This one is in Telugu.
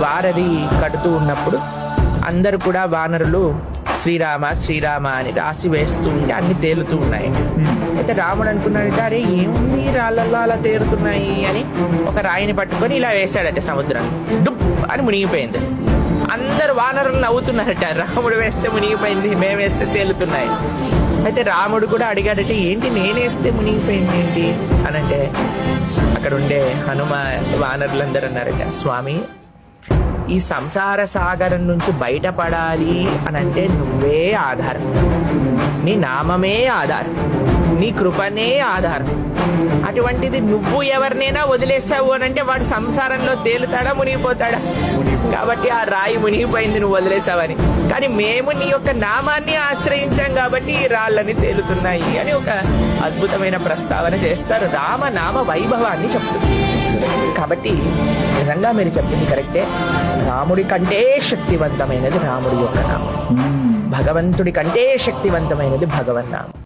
వారధి కడుతూ ఉన్నప్పుడు అందరు కూడా వానరులు శ్రీరామ శ్రీరామ అని రాసి వేస్తూ ఉంటే అన్ని తేలుతూ ఉన్నాయి. అయితే రాముడు అనుకున్నాడంటే అరే ఏముంది రాళ్ళల్లో అలా తేలుతున్నాయి అని ఒక రాయిని పట్టుకొని ఇలా వేశాడట సముద్రం. డుప్ అని మునిగిపోయింది. అందరు వానరులు నవ్వుతున్నారట, రాముడు వేస్తే మునిగిపోయింది, మేము వేస్తే తేలుతున్నాయి. అయితే రాముడు కూడా అడిగాడట ఏంటి నేనేస్తే మునిగిపోయింది ఏంటి అని. అంటే అక్కడ ఉండే హనుమ వానరులందరూ అన్నారట, స్వామి ఈ సంసార సాగరం నుంచి బయటపడాలి అని అంటే నువ్వే ఆధారం, నీ నామమే ఆధారం, నీ కృపనే ఆధారం. అటువంటిది నువ్వు ఎవరినైనా వదిలేసావు అని అంటే వాడు సంసారంలో తేలుతాడా మునిగిపోతాడా? కాబట్టి ఆ రాయి మునిగిపోయింది నువ్వు వదిలేసావని. కానీ మేము నీ యొక్క నామాన్ని ఆశ్రయించాం కాబట్టి ఈ రాళ్ళని తేలుతున్నాయి అని ఒక అద్భుతమైన ప్రస్తావన చేస్తారు. రామనామ వైభవాన్ని చెప్తుంది. కాబట్టి నిజంగా మీరు చెప్పింది కరెక్టే. రాముడి కంటే శక్తివంతమైనది రాముడి యొక్క నామం, భగవంతుడి కంటే శక్తివంతమైనది భగవన్నామం.